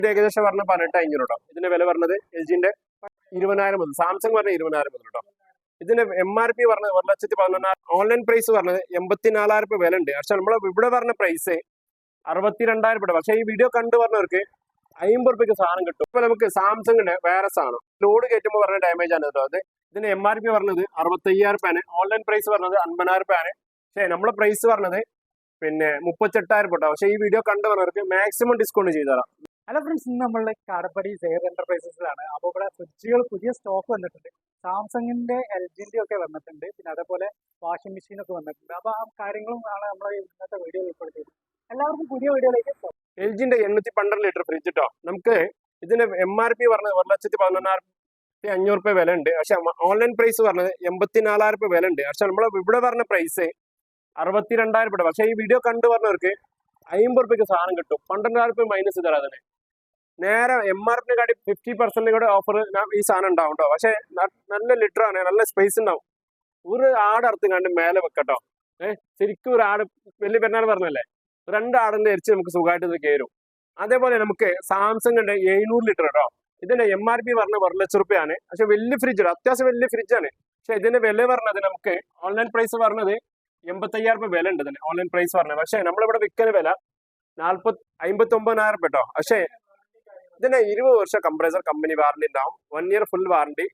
ഇത് ഏകദേശം പറഞ്ഞ 18,500 കേട്ടോ. ഇതിന്റെ വില പറഞ്ഞത് എൽ ജിന്റെ 20,000 മുതൽ, സാംസങ് പറഞ്ഞ 20,000 മുതൽ കേട്ടോ. ഇതിന്റെ MRP പറഞ്ഞത് 1,14,000. ഓൺലൈൻ പ്രൈസ് പറഞ്ഞത് 84,000 രൂപ വില ഉണ്ട്. പക്ഷെ നമ്മളെ ഇവിടെ പറഞ്ഞ പ്രൈസ് 62,000 രൂപ. പക്ഷെ ഈ വീഡിയോ കണ്ടു പറഞ്ഞവർക്ക് 50 രൂപയ്ക്ക് സാധനം കിട്ടും. ഇപ്പൊ നമുക്ക് സാംസങ്ങിന്റെ വേറെ സാധനം ലോഡ് കയറ്റുമ്പോൾ പറഞ്ഞ ഡാമേജ് ആണ് കേട്ടോ. അത് ഇതിന്റെ MRP പറഞ്ഞത് 65,000 രൂപയാണ്. ഓൺലൈൻ പ്രൈസ് പറഞ്ഞത് 50,000 രൂപയാണ്. പക്ഷെ നമ്മളെ പ്രൈസ് പറഞ്ഞത് പിന്നെ 38,000 രൂപ. പക്ഷെ ഈ വീഡിയോ കണ്ടു പറഞ്ഞവർക്ക് മാക്സിമം ഡിസ്കൗണ്ട് ചെയ്തു തരാം. ഹലോ ഫ്രണ്ട്സ്, ഇന്ന് നമ്മളുടെ കാടപ്പടി സെയർ എന്റർപ്രൈസസിലാണ്. അപ്പോൾ ഇവിടെ ഫ്രിഡ്ജുകൾ പുതിയ സ്റ്റോക്ക് വന്നിട്ടുണ്ട്. സാംസങ്ങിന്റെ LGന്റെ ഒക്കെ വന്നിട്ടുണ്ട്. പിന്നെ അതേപോലെ വാഷിംഗ് മെഷീനൊക്കെ വന്നിട്ടുണ്ട്. അപ്പോൾ ആ കാര്യങ്ങളും ആണ് നമ്മളെ ഇന്നത്തെ വീഡിയോയിൽ ഉൾപ്പെടുത്തിയത്. എല്ലാവർക്കും പുതിയ വീഡിയോയിലേക്ക് LGന്റെ 812 ലിറ്റർ ഫ്രിഡ്ജ് കേട്ടോ. നമുക്ക് ഇതിന്റെ MRP പറഞ്ഞത് 1,14,500 രൂപ വില ഉണ്ട്. പക്ഷെ ഓൺലൈൻ പ്രൈസ് പറഞ്ഞത് 84,000 രൂപ വില ഉണ്ട്. പക്ഷെ നമ്മളെ ഇവിടെ പറഞ്ഞ പ്രൈസ് 62,000 രൂപ. പക്ഷെ ഈ വീഡിയോ കണ്ടു പറഞ്ഞവർക്ക് 50 രൂപയ്ക്ക് സാധനം കിട്ടും. 12,000 രൂപ മൈനസ് തരാം. തന്നെ നേരെ MRP കാട്ടി 50% കൂടെ ഓഫർ ഈ സാധനം ഉണ്ടാവും കേട്ടോ. പക്ഷെ നല്ല ലിറ്റർ ആണ്, നല്ല സ്പേസ് ഉണ്ടാവും. ഒരു ആട് അറുത്ത് കണ്ട് മേലെ വെക്കട്ടോ. ശരിക്കും ഒരു ആട് വലിയ പെരുന്നാൾ പറഞ്ഞല്ലേ, 2 ആടിന്റെ ഇറച്ചി നമുക്ക് സുഖമായിട്ട് ഇത് കയറും. അതേപോലെ നമുക്ക് സാംസങ്ങിന്റെ 700 ലിറ്റർ കേട്ടോ. ഇതിന്റെ MRP പറഞ്ഞ 1,00,000 രൂപയാണ്. പക്ഷെ വലിയ ഫ്രിഡ്ജ്, അത്യാവശ്യം വലിയ ഫ്രിഡ്ജാണ്. പക്ഷെ ഇതിന്റെ വില പറഞ്ഞത് നമുക്ക് ഓൺലൈൻ പ്രൈസ് പറഞ്ഞത് 85,000 രൂപ വില ഉണ്ട് ഇതിന് ഓൺലൈൻ പ്രൈസ് പറഞ്ഞത്. പക്ഷെ നമ്മളിവിടെ വിൽക്കുന്ന വില 59,000 രൂപ കേട്ടോ. പക്ഷെ ഇതിന് 20 വർഷം കംപ്രസർ കമ്പനി വാറണ്ടി ഉണ്ടാവും. 1 ഇയർ ഫുൾ വാറണ്ടി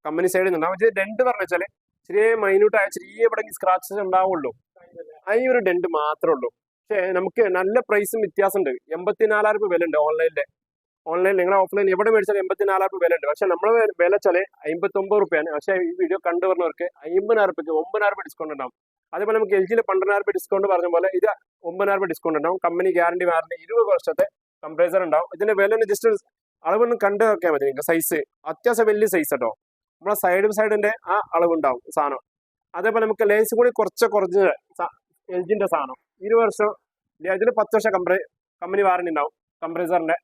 കമ്പനി സൈഡിൽ നിന്നുണ്ടാവും. ഇത് ഡെന്റ് പറഞ്ഞു വെച്ചാല് ചെറിയ മൈന്യൂട്ടായ ചെറിയ എവിടെയെങ്കിലും സ്ക്രാച്ചസ് ഉണ്ടാവുള്ളൂ. ആ ഈ ഒരു ഡെന്റ് മാത്രമേ ഉള്ളൂ. പക്ഷെ നമുക്ക് നല്ല പ്രൈസും വ്യത്യാസമുണ്ട്. 84,000 രൂപ വില ഉണ്ട് ഓൺലൈനിൽ നിങ്ങൾ ഓഫ്ലൈൻ എവിടെ മേടിച്ചാലും 84,000 രൂപ വില ഉണ്ട്. പക്ഷെ നമ്മളെ വില വെച്ചാല് 59 രൂപയാണ്. പക്ഷെ ഈ വീഡിയോ കണ്ടു പറഞ്ഞവർക്ക് 50,000 രൂപയ്ക്ക് 9,000 രൂപ ഡിസ്കൗണ്ട് ഉണ്ടാവും. അതേപോലെ നമുക്ക് LGയിൽ 12,000 രൂപ ഡിസ്കൗണ്ട് പറഞ്ഞ പോലെ ഇത് 9,000 രൂപ ഡിസ്കൗണ്ട് ഉണ്ടാവും. കമ്പനി ഗ്യാരണ്ടി വാറണ്ടി 20 വർഷത്തെ കംപ്രസർ ഉണ്ടാവും. ഇതിന്റെ വില ജസ്റ്റ് അളവൊന്നും കണ്ടു നോക്കിയാൽ മതി. നിങ്ങൾക്ക് സൈസ് അത്യാവശ്യം വലിയ സൈസ് കേട്ടോ. നമ്മളെ സൈഡിന്റെ ആ അളവുണ്ടാവും സാധനം. അതേപോലെ നമുക്ക് ലേസ് കൂടി കുറഞ്ഞ LGന്റെ സാധനം 20 വർഷം, ഇതിന് 10 വർഷം കമ്പനി വാറണ്ടി ഉണ്ടാവും കംപ്രസറിന്റെ.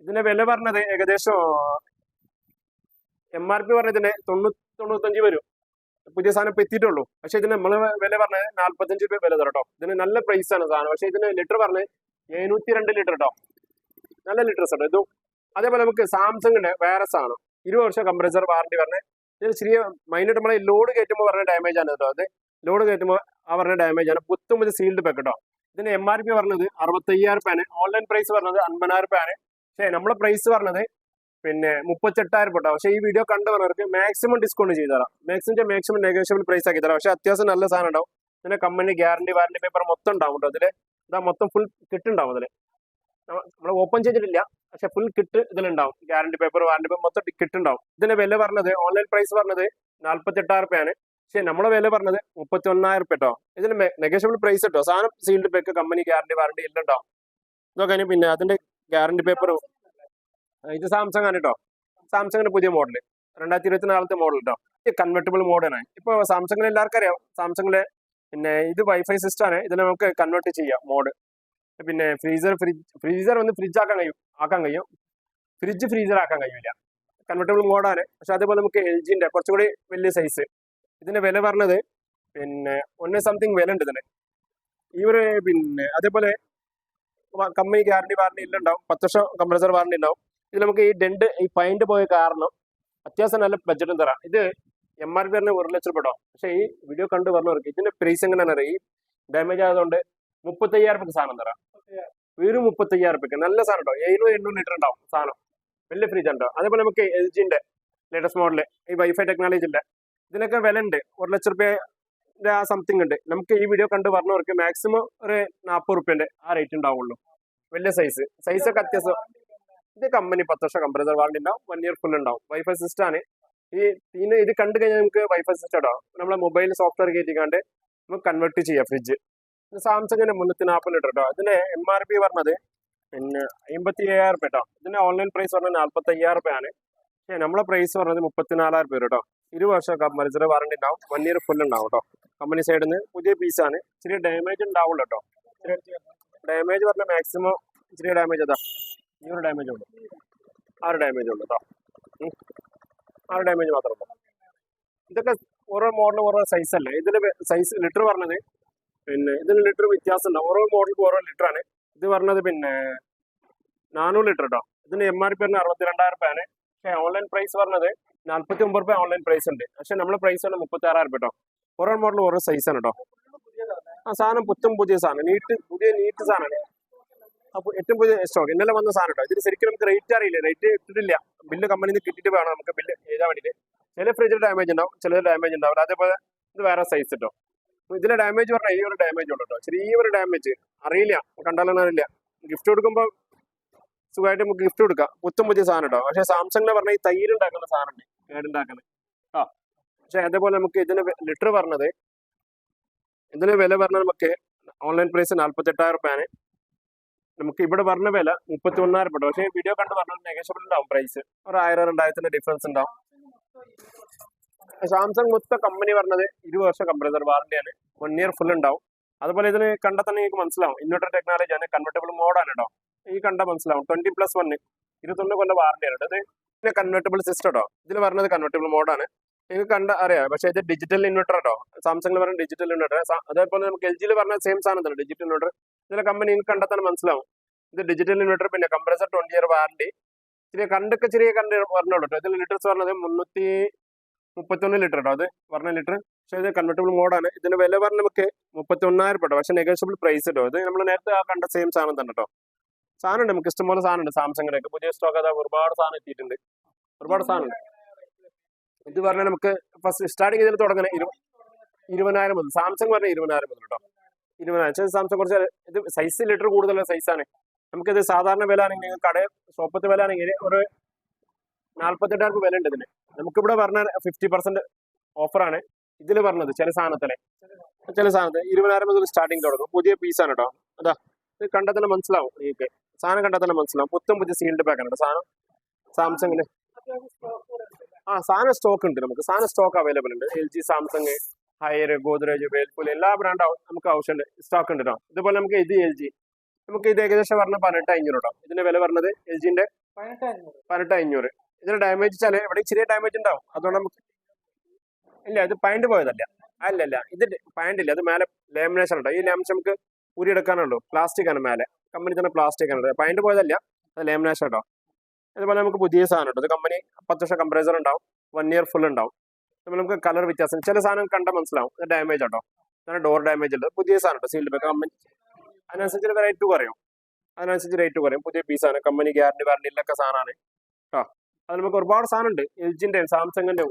ഇതിന്റെ വില പറഞ്ഞത് ഏകദേശം MRP പറഞ്ഞതിന് 90-95 വരും. പുതിയ സാധനം ഇപ്പൊ എത്തിയിട്ടുള്ളൂ. പക്ഷെ ഇതിന് നമ്മള് വില പറഞ്ഞത് 45 രൂപ വില തരട്ടോ. ഇതിന് നല്ല പ്രൈസ് ആണ് സാധനം. പക്ഷെ ഇതിന് ലിറ്റർ പറഞ്ഞത് 702 ലിറ്റർ കേട്ടോ. നല്ല ലിറ്റേഴ്സ് കേട്ടോ ഇതും. അതേപോലെ നമുക്ക് സാംസങ്ങിന്റെ വേറെ സാധനം 20 വർഷം കംപ്രസർ വാറണ്ടി പറഞ്ഞത്. ഇതിന് ചെറിയ മൈനട്ട് നമ്മളെ ലോഡ് കയറ്റുമ്പോൾ പറഞ്ഞ ഡാമേജ് ആണ് കേട്ടോ. അത് ലോഡ് കയറ്റുമ്പോൾ ആ പറഞ്ഞ ഡാമേജ് ആണ്. പുത്തും ഇത് സീൽഡ് പാക്ക് കേട്ടോ. ഇതിന് MRP പറഞ്ഞത് 65,000 രൂപയാണ്. ഓൺലൈൻ പ്രൈസ് പറഞ്ഞത് 50,000 രൂപയാണ്. പക്ഷേ നമ്മളെ പ്രൈസ് പറഞ്ഞത് പിന്നെ 38,000 രൂപ കേട്ടോ. പക്ഷേ ഈ വീഡിയോ കണ്ടവർക്ക് മാക്സിമം ഡിസ്കൗണ്ട് ചെയ്ത് തരാം. മാക്സിമം നെഗോഷ്യബിൾ പ്രൈസ് ആക്കി തരാം. പക്ഷേ അത്യാവശ്യം നല്ല സാധനം ഉണ്ടാവും. ഇതിന്റെ കമ്പനി ഗ്യാരണ്ടി വാറണ്ടി പേപ്പർ മൊത്തം ഉണ്ടാവും കേട്ടോ. ഇതില് ഇതാ മൊത്തം ഫുൾ കിറ്റ് ഉണ്ടാവും. അതില് നമ്മൾ ഓപ്പൺ ചെയ്തിട്ടില്ല, പക്ഷെ ഫുൾ കിറ്റ് ഇതിലുണ്ടാവും. ഗ്യാരണ്ടി പേപ്പർ വാറണ്ടി പേപ്പർ മൊത്തം കിറ്റ് ഉണ്ടാവും. ഇതിന്റെ വില പറഞ്ഞത് ഓൺലൈൻ പ്രൈസ് പറഞ്ഞത് 48,000 രൂപയാണ്. പക്ഷെ നമ്മളെ വില പറഞ്ഞത് 31,000 രൂപ കേട്ടോ. ഇതിന് നെഗോഷ്യബിൾ പ്രൈസ് കേട്ടോ. സാധനം സീൽഡ് പേക്ക് കമ്പനി ഗ്യാരണ്ടി വാറണ്ടി എല്ലാം ഉണ്ടാവും. ഇതൊക്കെ പിന്നെ അതിന്റെ ഗ്യാരണ്ടി പേപ്പർ ഇത് സാംസങ് ആണ് കേട്ടോ. സാംസങ്ങിന്റെ പുതിയ മോഡൽ 2024 മോഡൽ കേട്ടോ. കൺവെർട്ടബിൾ മോഡലാണ്. ഇപ്പൊ സാംസങ്ങിന് എല്ലാവർക്കും അറിയാം. സാംസങ്ങിലെ പിന്നെ ഇത് വൈഫൈ സിസ്റ്റം ആണ്. ഇതിൽ നമുക്ക് കൺവേർട്ട് ചെയ്യാം മോഡ്. പിന്നെ ഫ്രീസർ വന്ന് ഫ്രിഡ്ജ് ആക്കാൻ കഴിയും. ഫ്രിഡ്ജ് ഫ്രീസർ ആക്കാൻ കഴിയില്ല. കൺവെർട്ടബിൾ മോഡാണ്. പക്ഷെ അതേപോലെ നമുക്ക് LGന്റെ കുറച്ചുകൂടി വലിയ സൈസ്. ഇതിന്റെ വില പറഞ്ഞത് പിന്നെ 1 സംതിങ് വില ഉണ്ട് ഇതിന്. ഈ ഒരു പിന്നെ അതേപോലെ കമ്പനി ഗ്യാരണ്ടി വാറണ്ടി എല്ലാം ഉണ്ടാവും. 10 വർഷം കംപ്രസർ വാറണ്ടി ഉണ്ടാവും. ഇതിൽ നമുക്ക് ഈ ഡെന്റ് ഈ പൈന്റ് പോയ കാരണം അത്യാവശ്യം നല്ല ബഡ്ജറ്റും തരാം. ഇത് MRP പറഞ്ഞ 1,00,000 രൂപ. പക്ഷേ ഈ വീഡിയോ കണ്ടു പറഞ്ഞവർക്ക് ഇതിന്റെ പ്രൈസ് എങ്ങനെയാണെന്ന് അറിയാം. ഈ ഡാമേജ് ആയതുകൊണ്ട് 35,000 രൂപയ്ക്ക് സാധനം തരാം. വെറും 35,000 രൂപയ്ക്ക് നല്ല സാധനം കേട്ടോ. 700-800 ലിറ്റർ ഉണ്ടാവും സാധനം. വലിയ ഫ്രിഡ്ജ് ഉണ്ടോ. അതേപോലെ നമുക്ക് LGന്റെ ലേറ്റസ്റ്റ് മോഡല് ഈ വൈഫൈ ടെക്നോളജിന്റെ ഇതിനൊക്കെ വില ഉണ്ട്. 1,00,000 രൂപയുടെ ആ സംതിങ് ഉണ്ട്. നമുക്ക് ഈ വീഡിയോ കണ്ട് പറഞ്ഞവർക്ക് മാക്സിമം ഒരു 40 രൂപന്റെ ആ റേറ്റ് ഉണ്ടാവുള്ളൂ. വലിയ സൈസൊക്കെ അത്യാവശ്യം. ഇത് കമ്പനി 10 വർഷം കംപ്രസർ വാറണ്ടി ഉണ്ടാവും. 1 ഇയർ ഫുൾ ഉണ്ടാവും. വൈഫൈ സിസ്റ്റം ആണ്. ഇത് കണ്ടു കഴിഞ്ഞാൽ നമുക്ക് വൈഫൈ സിസ്റ്റം ഇടാം. നമ്മളെ മൊബൈൽ സോഫ്റ്റ്വെയർ കയറ്റിക്കാണ്ട് നമുക്ക് കൺവേർട്ട് ചെയ്യാം ഫ്രിഡ്ജ്. സാംസങ്ങിന്റെ 340 ലിറ്റർ കേട്ടോ. ഇതിന്റെ MRP പറഞ്ഞത് പിന്നെ 57,000 രൂപ കേട്ടോ. ഇതിന്റെ ഓൺലൈൻ പ്രൈസ് പറഞ്ഞത് 45,000 രൂപയാണ്. പക്ഷേ നമ്മളെ പ്രൈസ് പറഞ്ഞത് 34,000 രൂപ കേട്ടോ. 20 വർഷം കംപ്രസർ വാറണ്ടി ഉണ്ടാവും. 1 ഇയർ ഫുൾ ഉണ്ടാവും കേട്ടോ. കമ്പനി സൈഡിൽ നിന്ന് പുതിയ പീസാണ്. ചെറിയ ഡാമേജ് ഉണ്ടാവുള്ളൂ കേട്ടോ. ഡാമേജ് പറഞ്ഞ മാക്സിമം ചെറിയ ഡാമേജ് അതാ ഈ ഒരു ഡാമേജ് ഉള്ളൂ. ആ ഒരു ഡാമേജ് ഉള്ളൂ കേട്ടോ. ആ ഒരു ഡാമേജ് മാത്രമേ ഉള്ളൂ. ഇതൊക്കെ ഓരോ മോഡലും ഓരോ സൈസ് അല്ലേ. ഇതിന്റെ സൈസ് ലിറ്റർ പറഞ്ഞത് പിന്നെ ഇതിന് ലിറ്റർ വ്യത്യാസം ഉണ്ടാവും. ഓരോ മോഡലിനും ഓരോ ലിറ്റർ ആണ്. ഇത് പറഞ്ഞത് പിന്നെ 400 ലിറ്റർ കേട്ടോ. ഇതിന് MRP പറഞ്ഞ 62,000 രൂപയാണ്. പക്ഷേ ഓൺലൈൻ പ്രൈസ് പറഞ്ഞത് 49 രൂപ ഓൺലൈൻ പ്രൈസ് ഉണ്ട്. പക്ഷെ നമ്മളെ പ്രൈസ് ആണ് 36,000 രൂപ കേട്ടോ. ഓരോ മോഡൽ ഓരോ സൈസാണ് കേട്ടോ. ആ സാധനം പുതിയ സാധനം, നീറ്റ് സാധനമാണ്. അപ്പോൾ ഏറ്റവും പുതിയ സ്റ്റോക്ക് ഇന്നലെ വന്ന സാധനം കേട്ടോ. ഇതിന് ശരിക്കും നമുക്ക് റേറ്റ് അറിയില്ല, റേറ്റ് ഇട്ടിട്ടില്ല. ബില്ല് കമ്പനിയിൽ നിന്ന് കിട്ടിയിട്ട് വേണം നമുക്ക് ബില്ല് എഴുതാൻ വേണ്ടിയിട്ട്. ചില ഫ്രിഡ്ജിൽ ഡാമേജ് ഉണ്ടാവും, ചിലത് ഡാമേജ് ഉണ്ടാവില്ല. അതേപോലെ ഇത് വേറെ സൈസ് കേട്ടോ. ഇതിലെ ഡാമേജ് പറഞ്ഞാൽ ഈ ഒരു ഡാമേജ് ഉണ്ട് കേട്ടോ, ചെറിയൊരു ഡാമേജ്, അറിയില്ല, കണ്ടാലൊന്നും അറിയില്ല. ഗിഫ്റ്റ് കൊടുക്കുമ്പോൾ സുഖമായിട്ട് നമുക്ക് ഗിഫ്റ്റ് കൊടുക്കാം. പുതിയ സാധനം കേട്ടോ. പക്ഷേ സാംസങ്ങിനെ പറഞ്ഞാൽ ഈ തൈര് ഉണ്ടാക്കുന്ന സാധനം ഉണ്ട്, കേടുണ്ടാക്കുന്നത്. പക്ഷെ അതേപോലെ നമുക്ക് ഇതിന് ലിറ്റർ പറഞ്ഞത്, ഇതിന് വില പറഞ്ഞാൽ നമുക്ക് ഓൺലൈൻ പ്രൈസ് 48,000 രൂപയാണ്. നമുക്ക് ഇവിടെ പറഞ്ഞ വില 31,000 രൂപ. പക്ഷേ വീഡിയോ കണ്ട് പറഞ്ഞാൽ നെഗോഷ്യബിൾ ഉണ്ടാവും പ്രൈസ്. ഒരു 1000-2000 ഡിഫറൻസ് ഉണ്ടാവും. സാംസങ് മൊത്തം കമ്പനി പറഞ്ഞത് 20 വർഷം കംപ്രസർ വാറണ്ടിയാണ്, 1 ഇയർ ഫുൾ ഉണ്ടാവും. അതുപോലെ ഇതിന് കണ്ടാൽ തന്നെ നിങ്ങൾക്ക് മനസ്സിലാവും, ഇൻവെർട്ടർ ടെക്നോളജി ആണ്, കൺവെർട്ടബിൾ മോഡാണ് കേട്ടോ. ഈ കണ്ടാൽ മനസ്സിലാവും 20+1 21 കൊല്ലം വാറണ്ടിയാണ് കേട്ടോ. ഇത് പിന്നെ കൺവെർട്ടബിൾ സിസ്റ്റം കേട്ടോ. ഇതിൽ പറഞ്ഞത് കൺവെർട്ടബിൾ മോഡാണ്, നിങ്ങൾക്ക് കണ്ട അറിയാം. പക്ഷേ ഇത് ഡിജിറ്റൽ ഇൻവെർട്ടർ കേട്ടോ. സാംസങ്ങിൽ പറഞ്ഞ ഡിജിറ്റൽ ഇൻവെർട്ടർ. അതേപോലെ നമുക്ക് LG പറഞ്ഞ സെയിം സാധനം തന്നെ, ഡിജിറ്റൽ ഇൻവെർട്ടർ. ഇതിലെ കമ്പനി നിങ്ങൾക്ക് കണ്ടാൽ തന്നെ മനസ്സിലാവും, ഇത് ഡിജിറ്റൽ ഇൻവെർട്ടർ. പിന്നെ കംപ്രസർ 20 ഇയർ വാറണ്ടി. ചെറിയ കണ്ട് പറഞ്ഞോളൂ കേട്ടോ. ഇതിൽ ലിറ്റേഴ്സ് പറഞ്ഞത് 331 ലിറ്റർ കേട്ടോ. അത് പറഞ്ഞ ലിറ്റർ. പക്ഷേ ഇത് കൺവെർട്ടബിൾ മോഡാണ്. ഇതിന് വില പറഞ്ഞ നമുക്ക് 31,000 രൂപ കേട്ടോ. പക്ഷേ നെഗോഷ്യബിൾ പ്രൈസ് കേട്ടോ. ഇത് നമ്മൾ നേരത്തെ കണ്ട സെയിം സാധനം തന്നെ കേട്ടോ. സാധനം ഉണ്ട്, നമുക്ക് ഇഷ്ടംപോലെ സാധനം ഉണ്ട്. സാംസങ്ങിനൊക്കെ പുതിയ സ്റ്റോക്ക് അതാ ഒരുപാട് സാധനം എത്തിയിട്ടുണ്ട്, ഒരുപാട് സാധനം ഉണ്ട്. ഇത് പറഞ്ഞാൽ നമുക്ക് ഫസ്റ്റ് സ്റ്റാർട്ടിങ് ഇതിൽ തുടങ്ങുന്നത് 20,000 മുതൽ. സാംസങ് പറഞ്ഞാൽ 20,000 മുതൽ കേട്ടോ. 20,000. സാംസങ് കുറച്ച് ഇത് സൈസ് ലിറ്റർ കൂടുതലുള്ള സൈസാണ്. നമുക്കിത് സാധാരണ വില ആണെങ്കിൽ നിങ്ങൾ ഷോപ്പത്തെ വില ആണെങ്കിൽ ഒരു 48,000 രൂപ വില ഉണ്ട് ഇതിന്. നമുക്കിവിടെ പറഞ്ഞ 50% ഓഫറാണ് ഇതിൽ പറഞ്ഞത്. ചില സാധനത്തിൽ 20,000 മുതൽ സ്റ്റാർട്ടിങ് തുടങ്ങും. പുതിയ പീസാണ് കേട്ടോ. അതാ ഇത് കണ്ടാൽ തന്നെ മനസ്സിലാവും, നിങ്ങൾക്ക് സാധനം കണ്ടാൽ തന്നെ മനസ്സിലാവും. പുതിയ സീൽഡ് പാക്കാണ് കേട്ടോ സാധനം സാംസങ്ങിന്. സാധനം സ്റ്റോക്ക് ഉണ്ട്, നമുക്ക് സാധനം സ്റ്റോക്ക് അവൈലബിൾ ഉണ്ട്. LG, സാംസങ്, ഹയർ, ഗോദ്രേജ്, വേൽപൂൽ എല്ലാ ബ്രാൻഡും നമുക്ക് ആവശ്യമുണ്ട്, സ്റ്റോക്ക് ഉണ്ട് കേട്ടോ. ഇതുപോലെ നമുക്ക് ഇത് LG, നമുക്ക് ഇത് ഏകദേശം പറഞ്ഞ 18,500 കേട്ടോ. ഇതിന്റെ വില പറഞ്ഞത് LGന്റെ 18,500. ഇതിന് ഡാമേജ് വെച്ചാൽ ഇവിടെ ചെറിയ ഡാമേജ് ഉണ്ടാവും, അതുകൊണ്ട് നമുക്ക് ഇല്ല, ഇത് പൈൻറ്റ് പോയതല്ല. അല്ലല്ല, ഇത് പൈൻറ്റ് ഇല്ല, അത് മേലെ ലാമിനേഷൻ ഉണ്ടോ. ഈ ലാമിനേഷൻ നമുക്ക് ഊരിയെടുക്കാനുള്ളൂ. പ്ലാസ്റ്റിക് ആണ് മേലെ, കമ്പനി തന്നെ പ്ലാസ്റ്റിക് ആണ്, പൈൻറ്റ് പോയതല്ല, അത് ലാമിനേഷൻ കേട്ടോ. അതുപോലെ നമുക്ക് പുതിയ സാധനം ഉണ്ട്. ഇത് കമ്പനി 10 വർഷം കംപ്രസർ ഉണ്ടാവും, 1 ഇയർ ഫുൾ ഉണ്ടാവും. അതുപോലെ നമുക്ക് കളർ വ്യത്യാസം, ചില സാധനം കണ്ടാൽ മനസ്സിലാവും, ഇത് ഡാമേജ് കേട്ടോ. അങ്ങനെ ഡോർ ഡാമേജ് ഉണ്ട്. പുതിയ സാധനം കേട്ടോ, സീൽഡ് ബാക്ക് കമ്പനി. അതിനനുസരിച്ച് റേറ്റ് കുറയും. പുതിയ പീസാണ്, കമ്പനി ഗ്യാരണ്ടി വാറണ്ടിയിലൊക്കെ സാധനമാണ് കേട്ടോ. അത് നമുക്ക് ഒരുപാട് സാധനം ഉണ്ട്, LGന്റെ സാംസങ്ങിന്റെ.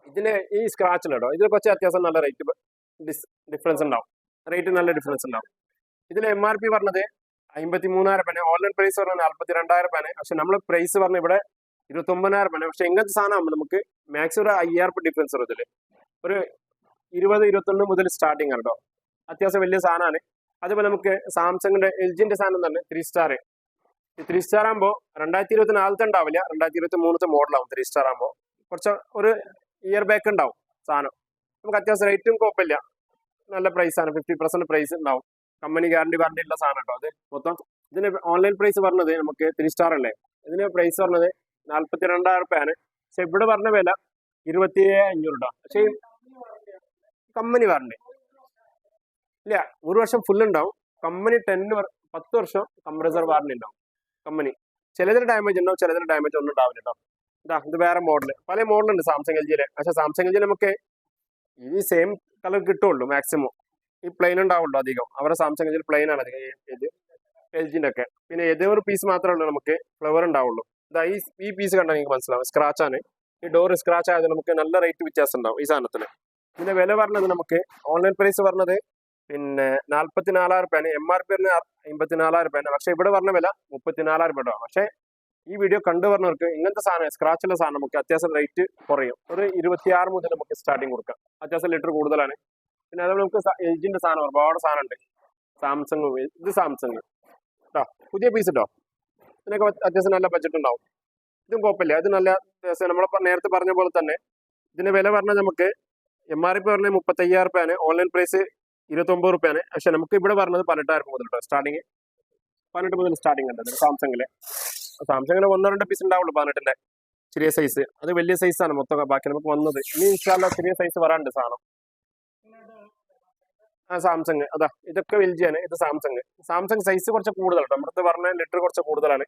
ഇതിന് ഈ സ്ക്രാച്ചിൽ കേട്ടോ, ഇതിൽ കുറച്ച് അത്യാവശ്യം നല്ല റേറ്റ് ഡിഫറൻസ് ഉണ്ടാവും, നല്ല ഡിഫറൻസ് ഉണ്ടാവും. ഇതിന് MRP പറഞ്ഞത് 53,000 രൂപ, ഓൺലൈൻ പ്രൈസ് പറഞ്ഞാൽ 42,000 രൂപ. പക്ഷെ നമ്മൾ പ്രൈസ് പറഞ്ഞ ഇവിടെ 29,000 രൂപ. പക്ഷെ ഇങ്ങനത്തെ സാധനം നമുക്ക് മാക്സിമം ഒരു 5,000 രൂപ ഡിഫറൻസ് വരും. ഇതിൽ ഒരു 20-21 മുതൽ സ്റ്റാർട്ടിങ് ആണ് കേട്ടോ. അത്യാവശ്യം വലിയ സാധനമാണ്. അതുപോലെ നമുക്ക് സാംസങ്ങിന്റെ LGന്റെ സാധനം തന്നെ 3 സ്റ്റാർ. ഈ 3 സ്റ്റാർ ആകുമ്പോൾ 2024 ഉണ്ടാവില്ല, 2023 മോഡലാവും. 3 സ്റ്റാർ ആകുമ്പോൾ കുറച്ച് ഒരു ഇയർ ബാക്ക് ഉണ്ടാവും സാധനം. നമുക്ക് അത്യാവശ്യം റേറ്റും കുഴപ്പമില്ല, നല്ല പ്രൈസാണ്. 50% പ്രൈസ് ഉണ്ടാവും. കമ്പനി ഗ്യാരണ്ടി വാറണ്ടി ഉള്ള സാധനം കേട്ടോ. അത് മൊത്തം ഇതിന് ഓൺലൈൻ പ്രൈസ് പറഞ്ഞത് നമുക്ക് 3 സ്റ്റാർ അല്ലേ, ഇതിന് പ്രൈസ് പറഞ്ഞത് 42,000 രൂപയാണ്. പക്ഷെ ഇവിടെ പറഞ്ഞ വില 27,500 കേട്ടോ. പക്ഷേ കമ്പനി വാറണ്ടി ഇല്ല, 1 വർഷം ഫുൾ ഉണ്ടാവും. കമ്പനി 10 വർഷം കംപ്രസർ വാറണ്ടി ഉണ്ടാവും കമ്പനി. ചിലതിന് ഡാമേജ് ഉണ്ടാവും, ചിലതിന് ഡാമേജ് ഒന്നും ഉണ്ടാവില്ല കേട്ടോ. ഇത് വേറെ മോഡൽ, പല മോഡലുണ്ട് സാംസങ് LGയിലെ. പക്ഷെ സാംസങ് LG നമുക്ക് ഈ സെയിം കളർ കിട്ടുള്ളൂ മാക്സിമം. ഈ പ്ലെയിൻ ഉണ്ടാവുള്ളൂ അധികം. അവരുടെ സാംസങ് LG പ്ലെയിൻ ആണ് അധികം, ഇത് LGന്റെ ഒക്കെ. പിന്നെ ഏതോ ഒരു പീസ് മാത്രമേ ഉള്ളൂ നമുക്ക് ഫ്ലവർ ഉണ്ടാവുള്ളൂ. ഇതാ ഈ പീസ് കണ്ടാൽ നിങ്ങൾക്ക് മനസ്സിലാവും, സ്ക്രാച്ച് ആണ്. ഈ ഡോർ സ്ക്രാച്ച് ആയത് നമുക്ക് നല്ല റേറ്റ് വ്യത്യാസം ഉണ്ടാവും ഈ സാധനത്തിന്. ഇതിന്റെ വില പറഞ്ഞത് നമുക്ക് ഓൺലൈൻ പ്രൈസ് പറഞ്ഞത് പിന്നെ 44,000 രൂപയാണ്. MRP 54,000 രൂപയാണ്. പക്ഷെ ഇവിടെ പറഞ്ഞ വില 34,000 രൂപ. പക്ഷെ ഈ വീഡിയോ കണ്ടു പറഞ്ഞവർക്ക് ഇങ്ങനത്തെ സാധനം, സ്ക്രാച്ചുള്ള സാധനം നമുക്ക് അത്യാവശ്യം റേറ്റ് കുറയും. ഒരു 26 മുതൽ നമുക്ക് സ്റ്റാർട്ടിങ് കൊടുക്കാം. അത്യാവശ്യം ലിറ്റർ കൂടുതലാണ്. പിന്നെ അതുപോലെ നമുക്ക് LGന്റെ സാധനം ഒരുപാട് സാധനം ഉണ്ട്. സാംസങ്, ഇത് സാംസങ് കേട്ടോ, പുതിയ പീസ് കേട്ടോ. ഇതിനൊക്കെ അത്യാവശ്യം നല്ല ബഡ്ജറ്റ് ഉണ്ടാവും. ഇതും കുഴപ്പമില്ല, ഇത് നല്ല അത്യാവശ്യം. നമ്മൾ നേരത്തെ പറഞ്ഞ പോലെ തന്നെ ഇതിന്റെ വില പറഞ്ഞാൽ നമുക്ക് MRP പറഞ്ഞത് 35,000 രൂപയാണ്, ഓൺലൈൻ പ്രൈസ് 29 രൂപയാണ്. പക്ഷെ നമുക്ക് ഇവിടെ പറഞ്ഞത് 18,000 മുതൽ കേട്ടോ. സ്റ്റാർട്ടിങ് 18 മുതൽ സ്റ്റാർട്ടിങ് ഉണ്ട് സാംസങ്ങിലെ. 1-2 പീസ് ഉണ്ടാവുള്ളൂ 18ന്റെ ചെറിയ സൈസ്. അത് വലിയ സൈസാണ് മൊത്തം ബാക്കി നമുക്ക് വന്നത്. ഇനി ഇൻഷാല്ലാ ചെറിയ സൈസ് വരാണ്ട് സാധനം. സാംസങ് അതാ ഇതൊക്കെ എൽ ജി ആണ്. ഇത് സാംസങ് സൈസ് കുറച്ച് കൂടുതലാണ്. നമ്മുടെ പറഞ്ഞ ലിറ്റർ കുറച്ച് കൂടുതലാണ്.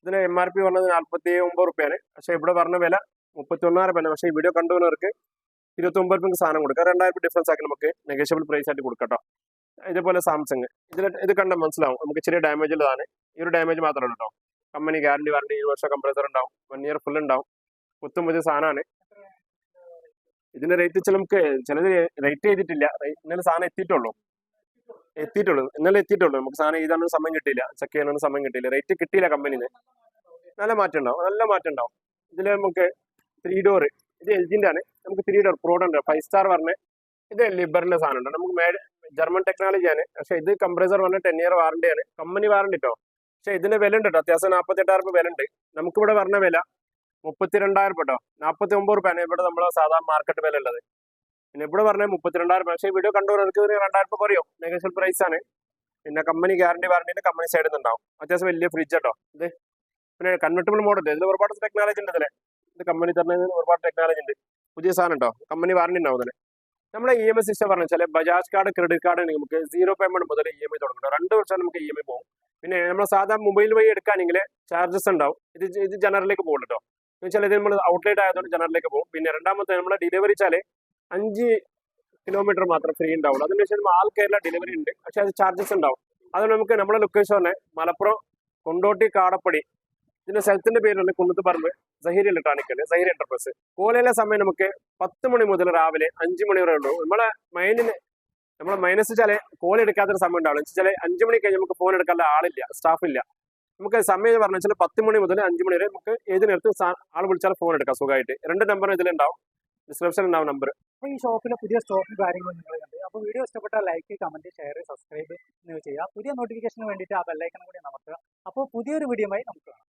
ഇതിന് MRP പറഞ്ഞത് 49 റുപ്യാണ്. പക്ഷെ ഇവിടെ പറഞ്ഞ വില 31 രൂപ. പക്ഷേ ഈ വീഡിയോ കണ്ടുവന്നവർക്ക് 29 രൂപയ്ക്ക് സാധനം കൊടുക്കാം. 2000 രൂപ ഡിഫറൻസ് ആക്കി നമുക്ക് നെഗോഷ്യബിൾ പ്രൈസ് ആയിട്ട് കൊടുക്കട്ടോ. ഇതേപോലെ സാംസങ് ഇത് കണ്ടാൽ മനസ്സിലാവും. നമുക്ക് ചെറിയ ഡാമേജ് ഉള്ളതാണ്. ഈ ഒരു ഡാമേജ് മാത്രമല്ല കേട്ടോ. കമ്പനി ഗ്യാരണ്ടി വാറണ്ടി 7 വർഷം കംപ്രസർ ഉണ്ടാവും. 1 ഇയർ ഫുൾ ഉണ്ടാവും. പുത്തും പുതിയ സാധനമാണ്. ഇതിന്റെ റേറ്റ് നമുക്ക് ചിലത് റേറ്റ് ചെയ്തിട്ടില്ല. ഇന്നലെ സാധനം എത്തിയിട്ടുള്ളൂ. ഇന്നലെ എത്തിയിട്ടുള്ളൂ. നമുക്ക് സാധനം എഴുതാനൊന്നും സമയം കിട്ടിയില്ല. ചെക്ക് ചെയ്യാനൊന്നും സമയം കിട്ടിയില്ല. റേറ്റ് കിട്ടിയില്ല കമ്പനിന്ന്. നല്ല മാറ്റം ഉണ്ടാവും. ഇതിൽ നമുക്ക് 3 ഡോർ, ഇത് LGന്റെ ആണ്. നമുക്ക് 3 ഡോർ പ്രോഡക്റ്റ് 5 സ്റ്റാർ പറഞ്ഞ ഇത് ലിബറിന്റെ സാധനം ഉണ്ട്. നമുക്ക് ജർമ്മൻ ടെക്നോളജി ആണ്. പക്ഷെ ഇത് കംപ്രസർ പറഞ്ഞ 10 ഇയർ വാറണ്ടി ആണ്. കമ്പനി വാറണ്ടി കേട്ടോ. പക്ഷെ ഇതിന്റെ വില ഉണ്ട് കേട്ടോ. അത്യാവശ്യം 48,000 രൂപ വില ഉണ്ട്. നമുക്കിവിടെ പറഞ്ഞ വില 32,000 രൂപ കേട്ടോ. 49 രൂപയാണ് ഇവിടെ നമ്മളെ സാധാരണ മാർക്കറ്റ് വില ഉള്ളത്. പിന്നെ ഇവിടെ പറഞ്ഞാൽ 32,000 രൂപ. പക്ഷേ വീഡിയോ കണ്ടുവർക്ക് 2,000 രൂപ കുറയും. നെഗോഷ്യബിൾ പ്രൈസ് ആണ്. പിന്നെ കമ്പനി ഗ്യാരണ്ടി വാറണ്ടിന്റെ കമ്പനി സൈഡിൽ നിന്നുണ്ടാവും. അത്യാവശ്യം വലിയ ഫ്രിഡ്ജ് കേട്ടോ ഇത്. പിന്നെ കൺവെർട്ടബിൾ മോഡൽ, ഇതിൽ ഒരുപാട് ടെക്നോളജി ഉണ്ട് ഇതിലെ. ഇത് കമ്പനി തരുന്നതിന് ഒരുപാട് ടെക്നോളജി ഉണ്ട്. പുതിയ സാധനം കേട്ടോ. കമ്പനി വാറണ്ടി ഉണ്ടാവും ഇതിന്. നമ്മളെ EMI സിസ്റ്റം പറഞ്ഞാൽ ബജാജ് കാർഡ്, ക്രെഡിറ്റ് കാർഡ് നമുക്ക് 0 പേയ്മെന്റ് മുതൽ EMI തുടങ്ങും. 2 വർഷം നമുക്ക് EMI പോകും. പിന്നെ നമ്മൾ സാധാരണ മൊബൈൽ വഴി എടുക്കുകയാണെങ്കിൽ ചാർജസ് ഉണ്ടാവും. ഇത് ജനറലിലേക്ക് പോകും കേട്ടോ. എന്നുവെച്ചാൽ ഇത് നമ്മൾ ഔട്ട്ലെറ്റ് ആയതുകൊണ്ട് ജനറലിലേക്ക് പോകും. പിന്നെ രണ്ടാമത്തെ നമ്മളെ ഡെലിവറി വെച്ചാൽ 5 കിലോമീറ്റർ മാത്രം ഫ്രീ ഉണ്ടാവുള്ളൂ. അതിന് ശേഷം ആൾ കേരള ഡെലിവറി ഉണ്ട്. പക്ഷെ അത് ചാർജസ് ഉണ്ടാവും. അത് നമുക്ക് നമ്മുടെ ലൊക്കേഷൻ തന്നെ മലപ്പുറം കൊണ്ടോട്ടി കാടപ്പടി. ഇതിന്റെ സ്ഥലത്തിന്റെ പേരുണ്ട് കുന്നത്ത് പറമ്പ് സഹീർ ഇലക്ട്രോണിക്കൽ, സഹീർ എന്റർപ്രൈസ്. കോലയിലെ സമയം നമുക്ക് 10 മണി മുതൽ രാവിലെ 5 മണി വരെ ഉള്ളൂ. നമ്മളെ മൈനസ് വെച്ചാൽ കോൾ എടുക്കാത്തൊരു സമയം ഉണ്ടാവില്ല. വെച്ചാൽ 5 മണി കഴിഞ്ഞ് നമുക്ക് ഫോൺ എടുക്കാനുള്ള ആളില്ല, സ്റ്റാഫ് ഇല്ല. നമുക്ക് സമയം പറഞ്ഞു വെച്ചാൽ 10 മണി മുതൽ 5 മണി വരെ നമുക്ക് ഏത് നേരത്ത് ആൾ വിളിച്ചാൽ ഫോൺ എടുക്കാം സുഖമായിട്ട്. 2 നമ്പർ ഇതിലുണ്ടാവും, ഡിസ്ക്രിപ്ഷൻ ഉണ്ടാവും നമ്പർ. അപ്പോൾ ഈ ഷോപ്പിലെ പുതിയ സ്റ്റോക്കും കാര്യങ്ങളും നിങ്ങൾ കണ്ട്. അപ്പോൾ വീഡിയോ ഇഷ്ടപ്പെട്ടാൽ ലൈക്ക്, കമന്റ്, ഷെയർ, സബ്സ്ക്രൈബ് എന്നിവ ചെയ്യുക. പുതിയ നോട്ടിഫിക്കേഷന് വേണ്ടിയിട്ട് ആ ബെല്ലൈക്കൺ കൂടി അമർത്തുക. അപ്പോൾ പുതിയൊരു വീഡിയോയുമായി നമുക്ക് കാണാം.